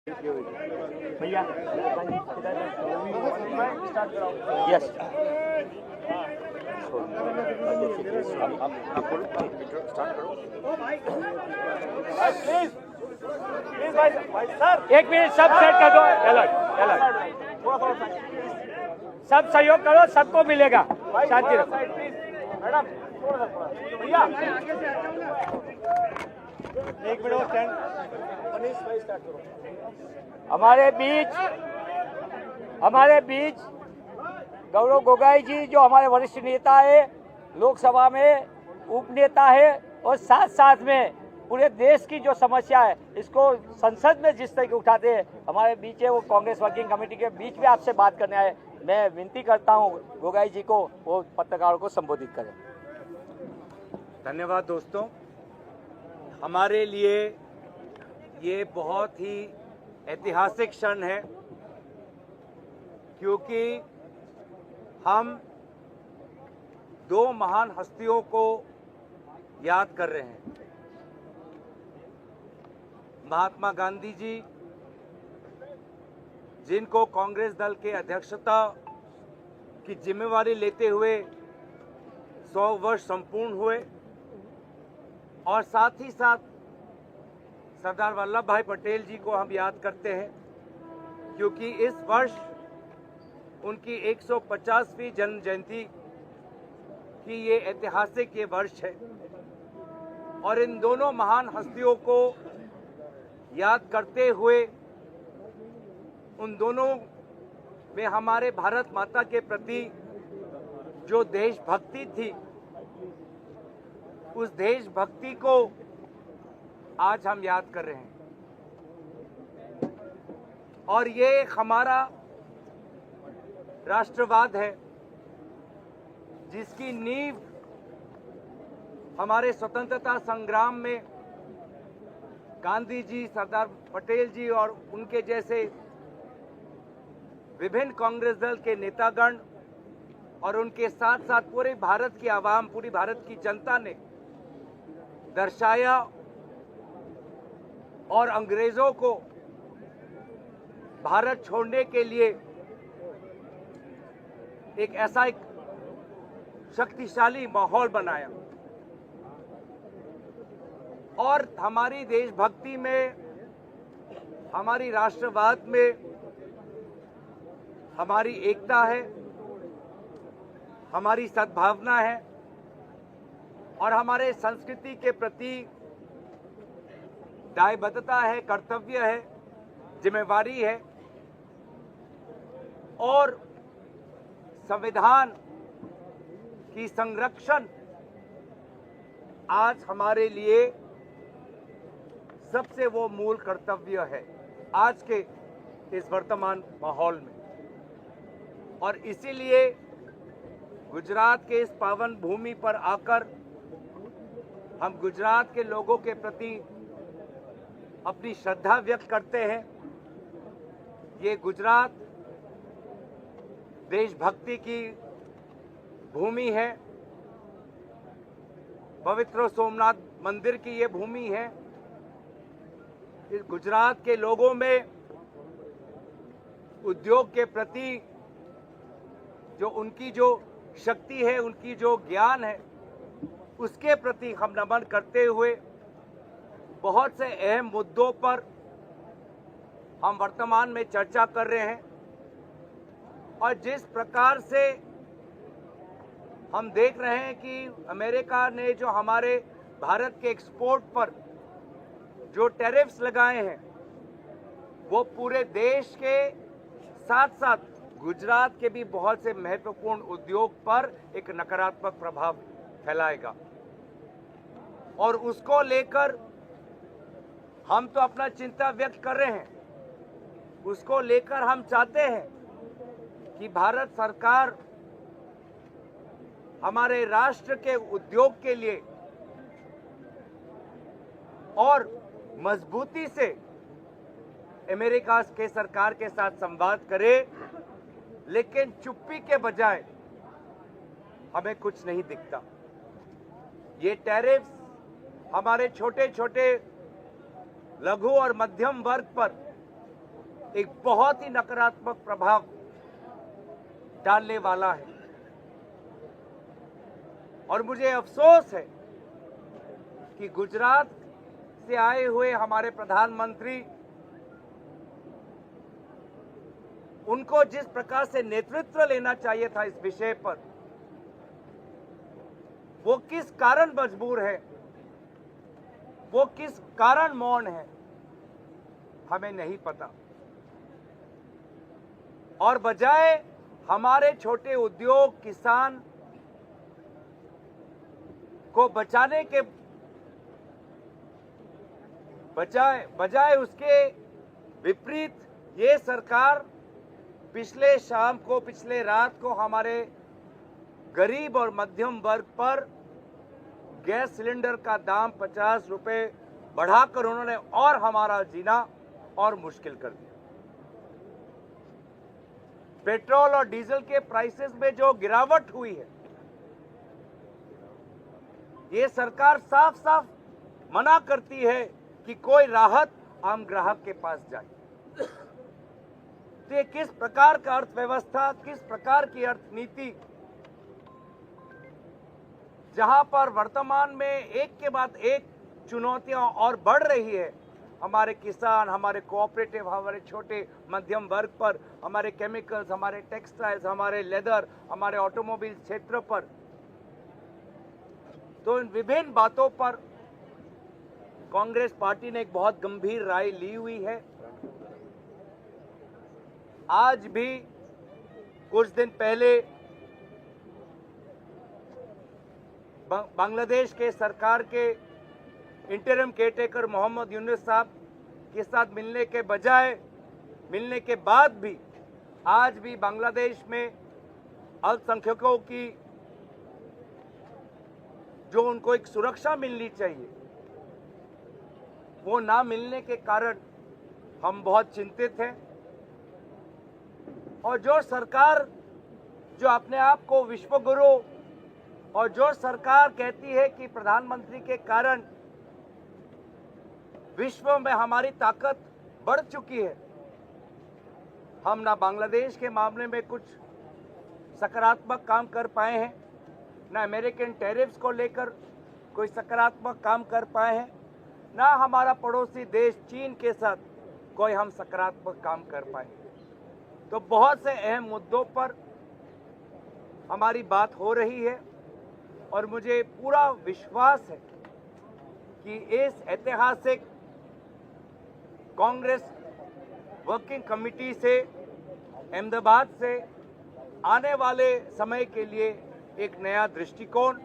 भैया यस एक मिनट सब सेट कर दो। अलर्ट अलर्ट सब सहयोग करो, सबको मिलेगा। शांति रखो मैडम। भैया एक मिनट स्टैंड। हमारे बीच गौरव गोगोई जी जो हमारे वरिष्ठ नेता है, लोकसभा में उप नेता है, और साथ साथ में पूरे देश की जो समस्या है इसको संसद में जिस तरीके उठाते हैं, हमारे बीच है। वो कांग्रेस वर्किंग कमेटी के बीच में आपसे बात करने आए। मैं विनती करता हूं गोगोई जी को वो पत्रकारों को संबोधित करें। धन्यवाद दोस्तों। हमारे लिए ये बहुत ही ऐतिहासिक क्षण है, क्योंकि हम दो महान हस्तियों को याद कर रहे हैं। महात्मा गांधी जी, जिनको कांग्रेस दल के अध्यक्षता की जिम्मेवारी लेते हुए 100 वर्ष संपूर्ण हुए, और साथ ही साथ सरदार वल्लभ भाई पटेल जी को हम याद करते हैं, क्योंकि इस वर्ष उनकी 150वीं जन्म जयंती की ये ऐतिहासिक ये वर्ष है। और इन दोनों महान हस्तियों को याद करते हुए, उन दोनों में हमारे भारत माता के प्रति जो देशभक्ति थी, उस देशभक्ति को आज हम याद कर रहे हैं। और ये हमारा राष्ट्रवाद है, जिसकी नींव हमारे स्वतंत्रता संग्राम में गांधी जी, सरदार पटेल जी और उनके जैसे विभिन्न कांग्रेस दल के नेतागण और उनके साथ साथ पूरे भारत की आवाम, पूरी भारत की जनता ने दर्शाया, और अंग्रेजों को भारत छोड़ने के लिए एक ऐसा एक शक्तिशाली माहौल बनाया। और हमारी देशभक्ति में, हमारी राष्ट्रवाद में हमारी एकता है, हमारी सद्भावना है, और हमारे संस्कृति के प्रति दायबद्धता है, कर्तव्य है, जिम्मेवारी है। और संविधान की संरक्षण आज हमारे लिए सबसे वो मूल कर्तव्य है आज के इस वर्तमान माहौल में। और इसीलिए गुजरात के इस पावन भूमि पर आकर हम गुजरात के लोगों के प्रति अपनी श्रद्धा व्यक्त करते हैं। ये गुजरात देशभक्ति की भूमि है, पवित्र सोमनाथ मंदिर की ये भूमि है। इस गुजरात के लोगों में उद्योग के प्रति जो उनकी जो शक्ति है, उनकी जो ज्ञान है, उसके प्रति हम नमन करते हुए बहुत से अहम मुद्दों पर हम वर्तमान में चर्चा कर रहे हैं। और जिस प्रकार से हम देख रहे हैं कि अमेरिका ने जो हमारे भारत के एक्सपोर्ट पर जो टैरिफ्स लगाए हैं, वो पूरे देश के साथ साथ गुजरात के भी बहुत से महत्वपूर्ण उद्योग पर एक नकारात्मक प्रभाव फैलाएगा। और उसको लेकर हम तो अपना चिंता व्यक्त कर रहे हैं, उसको लेकर हम चाहते हैं कि भारत सरकार हमारे राष्ट्र के उद्योग के लिए और मजबूती से अमेरिका के सरकार के साथ संवाद करे, लेकिन चुप्पी के बजाय हमें कुछ नहीं दिखता। ये टैरिफ्स हमारे छोटे छोटे लघु और मध्यम वर्ग पर एक बहुत ही नकारात्मक प्रभाव डालने वाला है। और मुझे अफसोस है कि गुजरात से आए हुए हमारे प्रधानमंत्री, उनको जिस प्रकार से नेतृत्व लेना चाहिए था इस विषय पर, वो किस कारण मजबूर है, वो किस कारण मौन है, हमें नहीं पता। और बजाय हमारे छोटे उद्योग, किसान को बचाने के बजाय उसके विपरीत ये सरकार पिछले रात को हमारे गरीब और मध्यम वर्ग पर गैस सिलेंडर का दाम 50 रुपए बढ़ाकर उन्होंने और हमारा जीना और मुश्किल कर दिया। पेट्रोल और डीजल के प्राइसेस में जो गिरावट हुई है, ये सरकार साफ साफ मना करती है कि कोई राहत आम ग्राहक के पास जाए। तो ये किस प्रकार का अर्थव्यवस्था, किस प्रकार की अर्थनीति, जहां पर वर्तमान में एक के बाद एक चुनौतियां और बढ़ रही है, हमारे किसान, हमारे कोऑपरेटिव, हमारे छोटे मध्यम वर्ग पर, हमारे केमिकल्स, हमारे टेक्सटाइल्स, हमारे लेदर, हमारे ऑटोमोबाइल क्षेत्र पर। तो इन विभिन्न बातों पर कांग्रेस पार्टी ने एक बहुत गंभीर राय ली हुई है। आज भी कुछ दिन पहले बांग्लादेश के सरकार के इंटरिम केयरटेकर मोहम्मद यूनुस साहब के साथ मिलने के बाद भी आज भी बांग्लादेश में अल्पसंख्यकों की जो उनको एक सुरक्षा मिलनी चाहिए, वो ना मिलने के कारण हम बहुत चिंतित हैं। और जो सरकार जो अपने आप को विश्वगुरु, और जो सरकार कहती है कि प्रधानमंत्री के कारण विश्व में हमारी ताकत बढ़ चुकी है, हम ना बांग्लादेश के मामले में कुछ सकारात्मक काम कर पाए हैं, ना अमेरिकन टैरिफ्स को लेकर कोई सकारात्मक काम कर पाए हैं, ना हमारा पड़ोसी देश चीन के साथ कोई हम सकारात्मक काम कर पाए। तो बहुत से अहम मुद्दों पर हमारी बात हो रही है और मुझे पूरा विश्वास है कि इस ऐतिहासिक कांग्रेस वर्किंग कमेटी से अहमदाबाद से आने वाले समय के लिए एक नया दृष्टिकोण,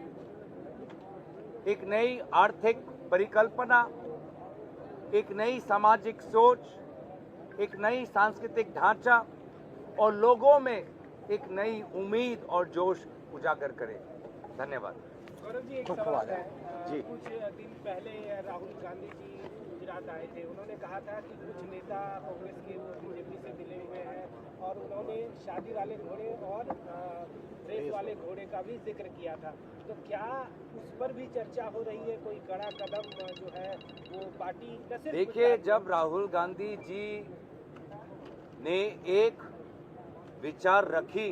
एक नई आर्थिक परिकल्पना, एक नई सामाजिक सोच, एक नई सांस्कृतिक ढांचा और लोगों में एक नई उम्मीद और जोश उजागर करे। धन्यवाद। गौरव जी, एक सवाल है जी। कुछ दिन पहले राहुल गांधी जी गुजरात आए थे, उन्होंने कहा था कि कुछ नेता कांग्रेस के वो बीजेपी से मिले हुए हैं और उन्होंने शादी वाले घोड़े और रेस वाले घोड़े का भी जिक्र किया था। तो क्या उस पर भी चर्चा हो रही है, कोई कड़ा कदम जो है वो पार्टी? देखिए, जब राहुल गांधी जी ने एक विचार रखी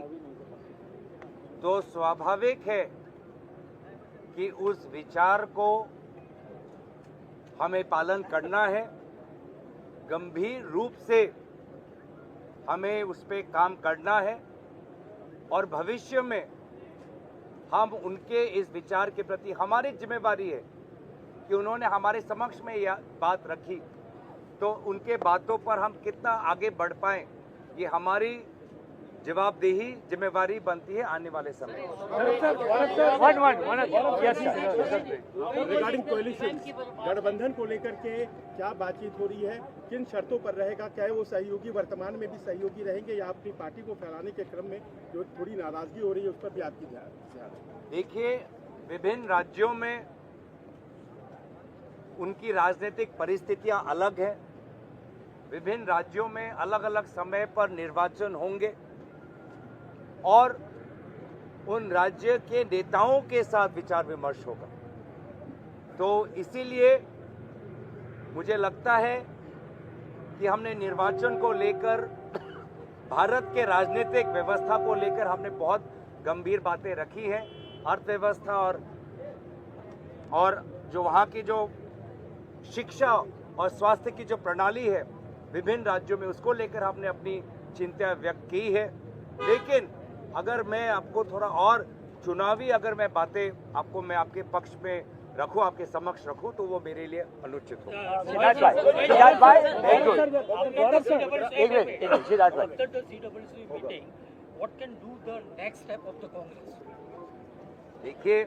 तो स्वाभाविक है कि उस विचार को हमें पालन करना है, गंभीर रूप से हमें उस पर काम करना है और भविष्य में हम उनके इस विचार के प्रति हमारी जिम्मेवारी है कि उन्होंने हमारे समक्ष में यह बात रखी, तो उनके बातों पर हम कितना आगे बढ़ पाएं, ये हमारी जवाबदेही जिम्मेवारी बनती है आने वाले समय में। रिगार्डिंग कोएलिशन, गठबंधन को लेकर के क्या बातचीत हो रही है, किन शर्तों पर रहेगा, क्या वो सहयोगी वर्तमान में भी सहयोगी रहेंगे या अपनी पार्टी को फैलाने के क्रम में जो थोड़ी नाराजगी हो रही है उस पर भी आपकी ध्यान? देखिए, विभिन्न राज्यों में उनकी राजनीतिक परिस्थितियां अलग है, विभिन्न राज्यों में अलग अलग समय पर निर्वाचन होंगे और उन राज्य के नेताओं के साथ विचार विमर्श होगा। तो इसीलिए मुझे लगता है कि हमने निर्वाचन को लेकर, भारत के राजनीतिक व्यवस्था को लेकर हमने बहुत गंभीर बातें रखी हैं। अर्थव्यवस्था और जो वहाँ की जो शिक्षा और स्वास्थ्य की जो प्रणाली है विभिन्न राज्यों में, उसको लेकर हमने अपनी चिंता व्यक्त की है। लेकिन अगर मैं आपको थोड़ा और चुनावी अगर मैं बातें मैं आपके पक्ष में रखूं, आपके समक्ष रखूं, तो वो मेरे लिए अनुचित होगा। सिद्धार्थ भाई एक मिनट सिद्धार्थ भाई, After the CWC meeting, what can do the next step of the Congress? देखिए,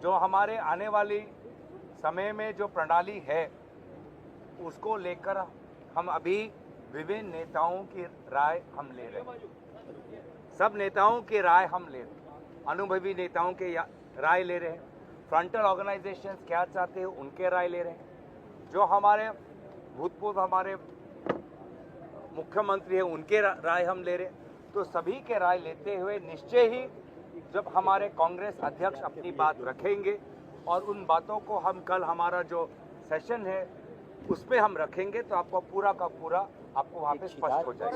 जो हमारे आने वाली समय में जो प्रणाली है उसको लेकर हम अभी विभिन्न नेताओं की राय हम ले रहे हैं। सब नेताओं की राय हम ले रहे हैं, अनुभवी नेताओं के राय ले रहे हैं, फ्रंटल ऑर्गेनाइजेशंस क्या चाहते हैं उनके राय ले रहे हैं, जो हमारे भूतपूर्व हमारे मुख्यमंत्री हैं उनके राय हम ले रहे हैं। तो सभी के राय लेते हुए निश्चय ही जब हमारे कांग्रेस अध्यक्ष अपनी बात रखेंगे और उन बातों को हम कल हमारा जो सेशन है उसमें हम रखेंगे, तो आपको पूरा का पूरा आपको वहाँ पे स्पष्ट हो जाएगा।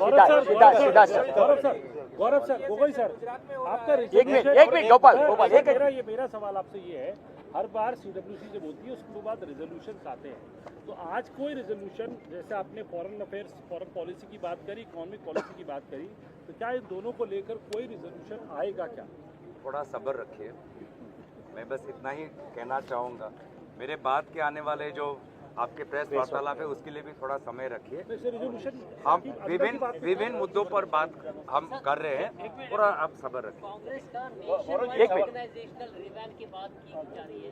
गौरव सर, गोगोई सर, आपका एक मिनट गोपाल ये मेरा सवाल आपसे ये है, हर बार सीडब्ल्यूसी जब होती है उसके बाद रेजोल्यूशन आते हैं, तो आज कोई रेजोल्यूशन, जैसे आपने फॉरेन अफेयर्स फॉरेन पॉलिसी की बात करी, इकोनॉमिक पॉलिसी की बात करी, तो क्या इन दोनों को लेकर कोई रेजोल्यूशन आएगा क्या? थोड़ा सब्र रखिए, मैं बस इतना ही कहना चाहूँगा। मेरे बाद के आने वाले जो आपके प्रेस वार्तालाप है उसके लिए भी थोड़ा समय रखिए। हम विभिन्न मुद्दों पर बात हम कर रहे हैं, थोड़ा आप सब्र रखिए। कांग्रेस का नेशनवाइड ऑर्गेनाइजेशनल रिवैम्प की बात की जा रही है,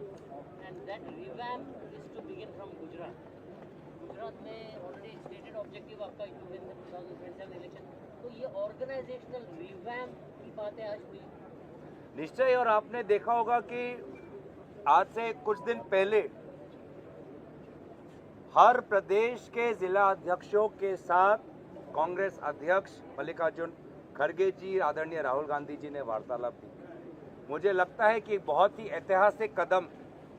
and that revamp is to begin from Gujarat में ऑलरेडी स्टेटेड ऑब्जेक्टिव आपका टू विन 2027 इलेक्शन, तो ये ऑर्गेनाइजेशनल रिवैम्प की बातें आज हुई निश्चय। और आपने देखा होगा कि आज से कुछ दिन पहले हर प्रदेश के जिला अध्यक्षों के साथ कांग्रेस अध्यक्ष मल्लिकार्जुन खड़गे जी, आदरणीय राहुल गांधी जी ने वार्तालाप की। मुझे लगता है कि बहुत ही ऐतिहासिक कदम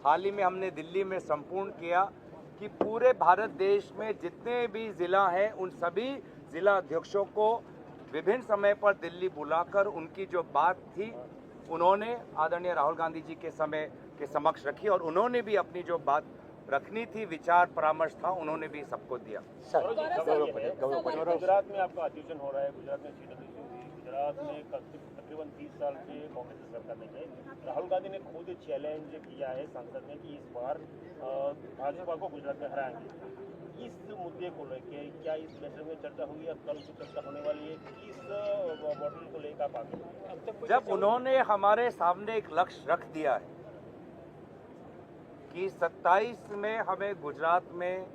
हाल ही में हमने दिल्ली में संपूर्ण किया कि पूरे भारत देश में जितने भी जिला हैं उन सभी जिला अध्यक्षों को विभिन्न समय पर दिल्ली बुलाकर उनकी जो बात थी उन्होंने आदरणीय राहुल गांधी जी के समय के समक्ष रखी, और उन्होंने भी अपनी जो बात रखनी थी, विचार परामर्श था, उन्होंने भी सबको दिया। गुजरात में आपका अधिवेशन हो रहा है, गुजरात में सीडब्ल्यूसी हुई, गुजरात में तकरीबन 30 साल से कांग्रेस की सरकार में है। राहुल गांधी ने खुद चैलेंज किया है संसद में कि इस बार भाजपा को गुजरात में हराएंगे। इस मुद्दे को लेकर क्या इस बैठक में चर्चा हुई है? कल की चर्चा होने वाली है, किस मॉडल को लेकर आप आगे? जब उन्होंने हमारे सामने एक लक्ष्य रख दिया है कि 27 में हमें गुजरात में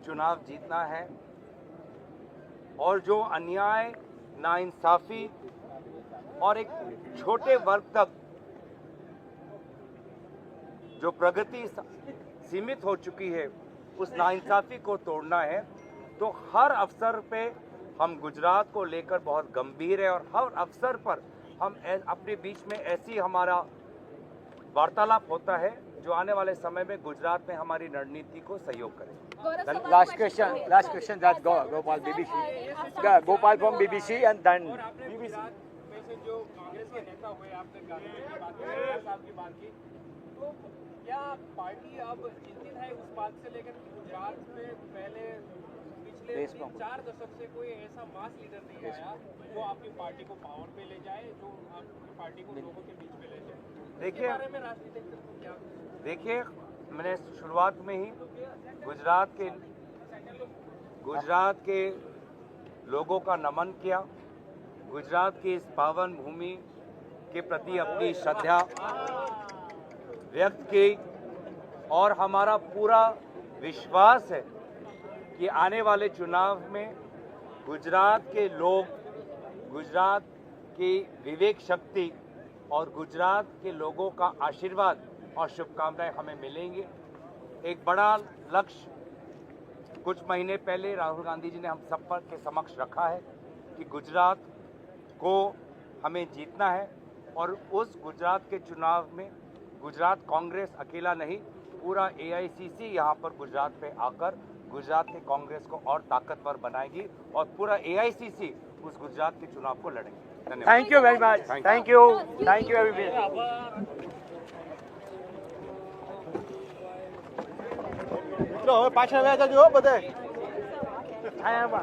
चुनाव जीतना है, और जो अन्याय, नाइंसाफी और एक छोटे वर्ग तक जो प्रगति सीमित हो चुकी है उस नाइंसाफी को तोड़ना है, तो हर अवसर पे हम गुजरात को लेकर बहुत गंभीर है, और हर अवसर पर हम अपने बीच में ऐसी हमारा वार्तालाप होता है जो आने वाले समय में गुजरात में हमारी रणनीति को सहयोग करे। Last question that Gopal BBC, Gopal from BBC and then BBC। में से जो कांग्रेस के नेता हुए, आपने गांधी की बात की, तो क्या पार्टी अब चिंतित है उस बात से लेकर कि गुजरात में पहले पिछले 4 दशक से कोई ऐसा मास लीडर नहीं आया जो आपकी पार्टी को पावर पे ले जाए, जो आपकी पार्टी को लोगों के बीच में ले जाए? देखिए, मैंने शुरुआत में ही गुजरात के लोगों का नमन किया, गुजरात की इस पावन भूमि के प्रति अपनी श्रद्धा व्यक्त की, और हमारा पूरा विश्वास है कि आने वाले चुनाव में गुजरात के लोग, गुजरात की विवेक शक्ति और गुजरात के लोगों का आशीर्वाद और शुभकामनाएं हमें मिलेंगी। एक बड़ा लक्ष्य कुछ महीने पहले राहुल गांधी जी ने हम सब पर के समक्ष रखा है कि गुजरात को हमें जीतना है, और उस गुजरात के चुनाव में गुजरात कांग्रेस अकेला नहीं, पूरा AICC यहाँ पर गुजरात पे आकर गुजरात के कांग्रेस को और ताकतवर बनाएगी और पूरा AICC उस गुजरात के चुनाव को लड़ेंगे। धन्यवाद। Thank you very much, thank you everyone. મિત્રો હવે પાછા વ્યા જજો બધાય આયા બા